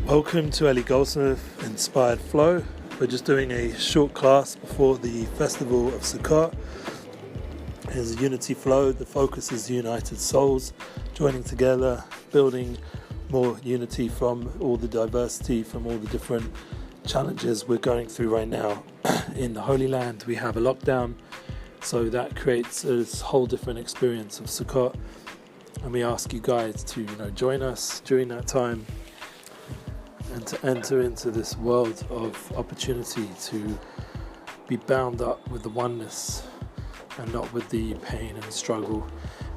Welcome to Ellie Goldsmith Inspired Flow. We're just doing a short class before the festival of Sukkot. Here's a unity flow. The focus is united souls joining together, building more unity from all the diversity, from all the different challenges we're going through right now. In the Holy Land we have a lockdown, so that creates a whole different experience of Sukkot, and we ask you guys to join us during that time and to enter into this world of opportunity to be bound up with the oneness and not with the pain and struggle.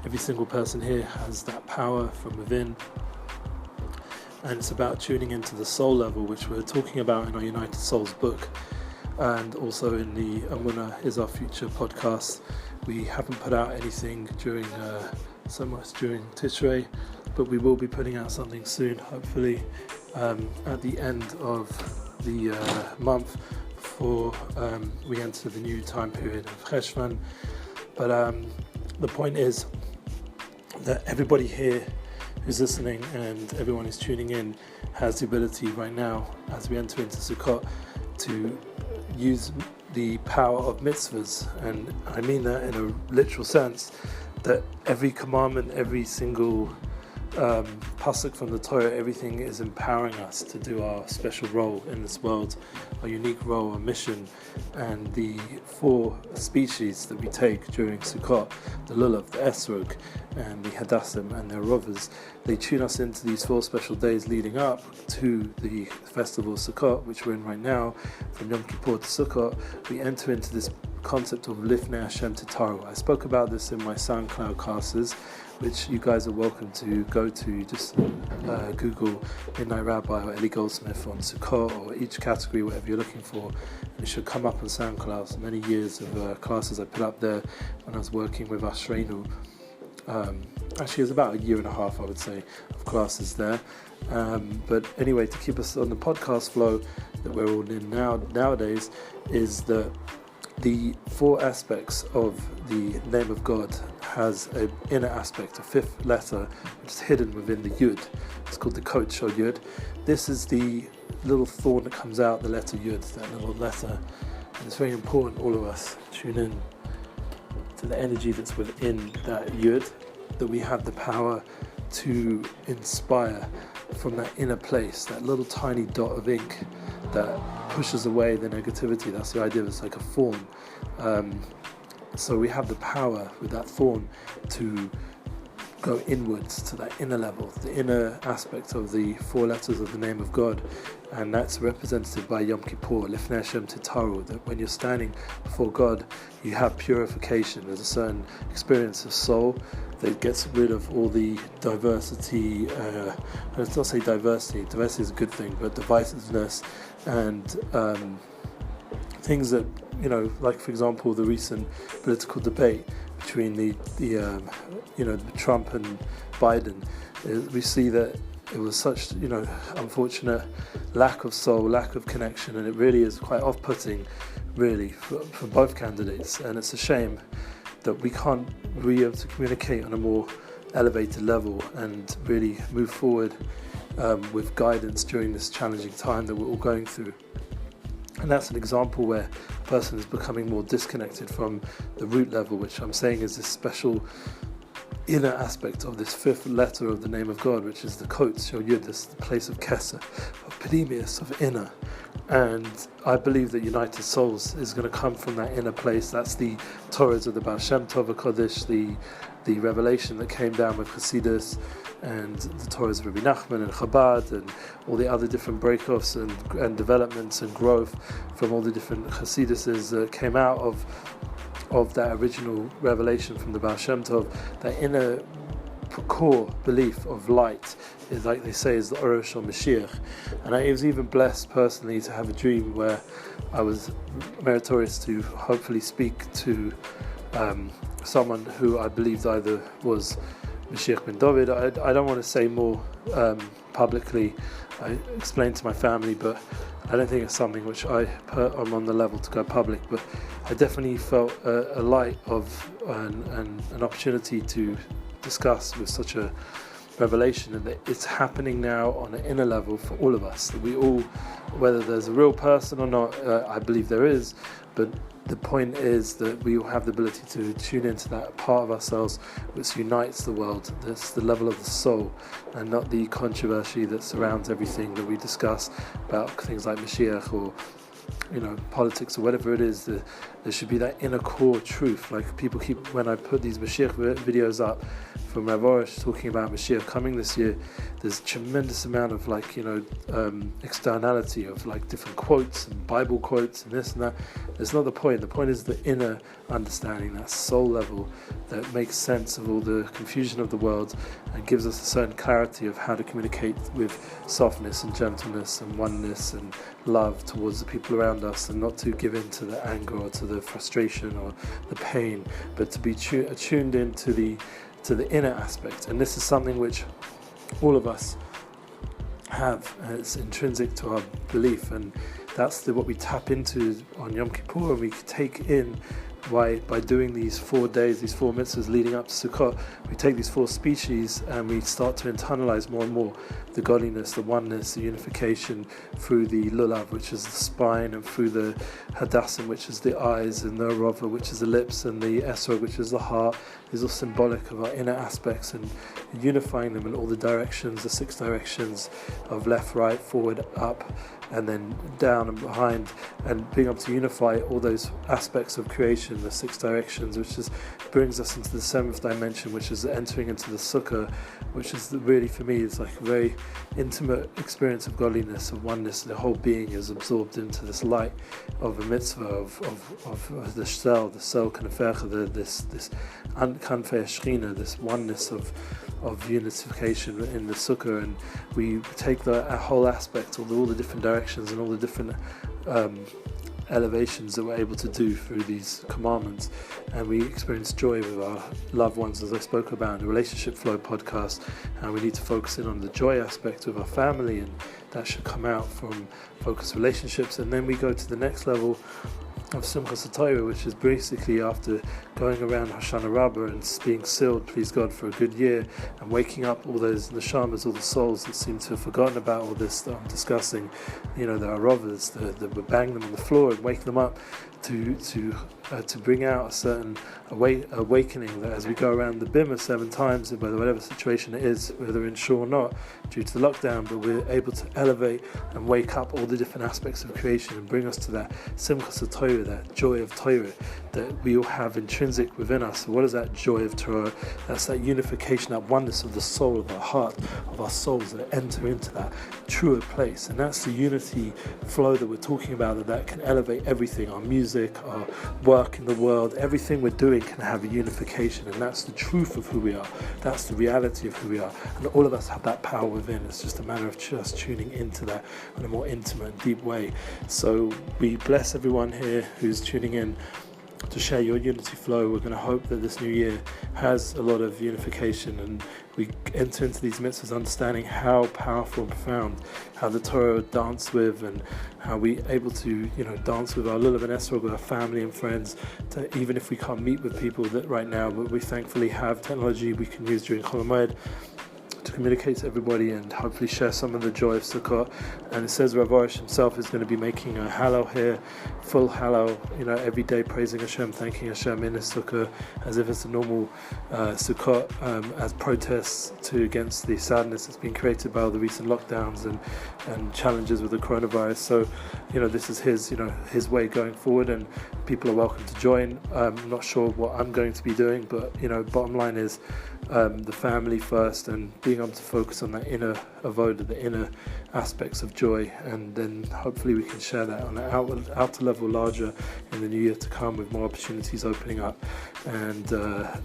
Every single person here has that power from within, and it's about tuning into the soul level, which we're talking about in our United Souls book and also in the Amunah is Our Future podcast. We haven't put out anything during so much during Tishrei, but we will be putting out something soon, hopefully at the end of the month before we enter the new time period of Cheshvan. But the point is that everybody here who's listening and everyone who's tuning in has the ability right now, as we enter into Sukkot, to use the power of mitzvahs. And I mean that in a literal sense, that every commandment, every single pasuk from the Torah, everything is empowering us to do our special role in this world, our unique role, our mission. And the 4 species that we take during Sukkot, the lulav, the esrog, and the hadassim and the rovers, they tune us into these 4 special days leading up to the festival of Sukkot, which we're in right now. From Yom Kippur to Sukkot, we enter into this concept of Lifnei Hashem Titaru. I spoke about this in my SoundCloud classes, which you guys are welcome to go to. Just Google Midnight Rabbi or Ellie Goldsmith on Sukkot, or each category, whatever you're looking for, and it should come up on SoundCloud. So many years of classes I put up there when I was working with Ashreinu. Actually, it was about 1.5 years, I would say, of classes there. But anyway, to keep us on the podcast flow that we're all in nowadays, is that the 4 aspects of the name of God has an inner aspect, a 5th letter, which is hidden within the Yud. It's called the Koach Shel Yud. This is the little thorn that comes out, the letter Yud, that little letter. And it's very important, all of us, tune in to the energy that's within that Yud, that we have the power to inspire from that inner place, that little tiny dot of ink that pushes away the negativity. That's the idea. It's like a thorn. So we have the power with that thorn to go inwards to that inner level, the inner aspect of the 4 letters of the name of God. And that's represented by Yom Kippur, Lifnei Hashem Titaru, that when you're standing before God, you have purification. There's a certain experience of soul that gets rid of all the diversity. Let's not say diversity is a good thing, but divisiveness and things that, like for example, the recent political debate between the Trump and Biden. We see that it was such, unfortunate lack of soul, lack of connection, and it really is quite off-putting, really, for both candidates. And it's a shame that we can't be able to communicate on a more elevated level and really move forward with guidance during this challenging time that we're all going through. And that's an example where a person is becoming more disconnected from the root level, which I'm saying is this special inner aspect of this 5th letter of the name of God, which is the Koach Shel Yud, this place of Keser, of Pnimius, of inner. And I believe that United Souls is going to come from that inner place. That's the Torahs of the Baal Shem Tov HaKodesh, the revelation that came down with Hasidus, and the Torahs of Rabbi Nachman and Chabad, and all the other different breakoffs and developments and growth from all the different Hasiduses that came out of that original revelation from the Baal Shem Tov. That inner core belief of light is, like they say, is the Orosh or Mashiach. And I was even blessed personally to have a dream where I was meritorious to hopefully speak to someone who I believed either was Mashiach ben David. I don't want to say more publicly. I explained to my family, but I don't think it's something which I'm on the level to go public. But I definitely felt a light of an opportunity to discuss with such a revelation that it's happening now on an inner level for all of us, that we all, whether there's a real person or not, I believe there is, but the point is that we all have the ability to tune into that part of ourselves which unites the world. That's the level of the soul, and not the controversy that surrounds everything that we discuss about things like Mashiach or politics or whatever it is. There should be that inner core truth. Like people keep, when I put these Mashiach videos up from Rav Orish talking about Mashiach coming this year, there's a tremendous amount of externality of like different quotes and Bible quotes and this and that. That's not the point. The point is the inner understanding, that soul level that makes sense of all the confusion of the world and gives us a certain clarity of how to communicate with softness and gentleness and oneness and love towards the people around us, and not to give in to the anger or to the frustration or the pain, but to be tuned into the inner aspect. And this is something which all of us have, and it's intrinsic to our belief, and that's what we tap into on Yom Kippur, and we take in by doing these 4 days, these 4 mitzvahs leading up to Sukkot. We take these 4 species and we start to internalize more and more the godliness, the oneness, the unification through the lulav, which is the spine, and through the hadassim, which is the eyes, and the rova, which is the lips, and the esrog, which is the heart. These are symbolic of our inner aspects, and unifying them in all the directions, the 6 directions of left, right, forward, up, and then down and behind, and being able to unify all those aspects of creation, the 6 directions, which brings us into the 7th dimension, which is entering into the sukkah, which is really, for me, it's like a very intimate experience of godliness, of oneness. The whole being is absorbed into this light of a mitzvah, of the cell kanafecha, this kanfei shechina, this oneness of unification in the sukkah. And we take the whole aspect of all the different directions and all the different elevations that we're able to do through these commandments, and we experience joy with our loved ones, as I spoke about in the Relationship Flow podcast. And we need to focus in on the joy aspect of our family, and that should come out from focused relationships. And then we go to the next level of Simchas HaTorah, which is basically after going around Hoshana Rabbah and being sealed, please God, for a good year, and waking up all those neshamas, all the souls that seem to have forgotten about all this that I'm discussing. The arovas, we bang them on the floor and wake them up to bring out a certain awakening, that as we go around the bimah 7 times, by whatever situation it is, whether in shul or not, due to the lockdown, but we're able to elevate and wake up all the different aspects of creation and bring us to that Simchas HaTorah, that joy of Torah that we all have intrinsic within us. So what is that joy of Torah? That's that unification, that oneness of the soul, of our heart, of our souls, that enter into that truer place. And that's the unity flow that we're talking about, that can elevate everything, our music, our work in the world, everything we're doing can have a unification, and that's the truth of who we are. That's the reality of who we are, and all of us have that power within. It's just a matter of just tuning into that in a more intimate and deep way. So we bless everyone here who's tuning in to share your unity flow. We're going to hope that this new year has a lot of unification, and we enter into these mitzvahs understanding how powerful and profound, how the Torah dance with, and how we able to dance with our lulav and esrog, with our family and friends, even if we can't meet with people that right now, but we thankfully have technology we can use during Chol Hamoed to communicate to everybody and hopefully share some of the joy of Sukkot. And it says Rav Orish himself is going to be making a Hallel here, full Hallel, every day praising Hashem, thanking Hashem in his Sukkah, as if it's a normal Sukkot, as protests against the sadness that's been created by all the recent lockdowns and challenges with the coronavirus. So, this is his way going forward, and people are welcome to join. I'm not sure what I'm going to be doing, but bottom line is the family first, and being able to focus on that inner avoda, the inner aspects of joy, and then hopefully we can share that on an outer level larger in the new year to come, with more opportunities opening up and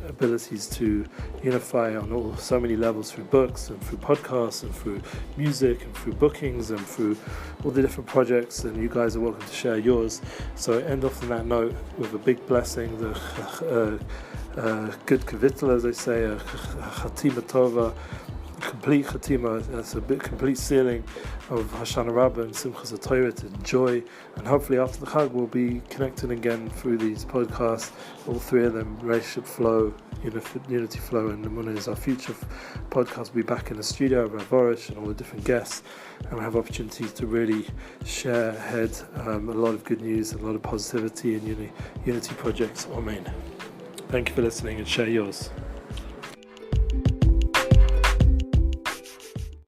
abilities to unify on so many levels, through books and through podcasts and through music and through bookings and through all the different projects, and you guys are welcome to share yours. So end off on that note with a big blessing, the good kavittel, as they say, a chatima tova, complete Khatima, it's a complete sealing of Hoshana Rabbah and Simchas Torah to enjoy. And hopefully after the Chag we'll be connecting again through these podcasts, all three of them, Relationship Flow, Unity Flow and Namunah is our future podcast. We'll be back in the studio with Avorish and all the different guests, and we'll have opportunities to really share ahead a lot of good news and a lot of positivity in Unity Projects. Amen. Thank you for listening and share yours.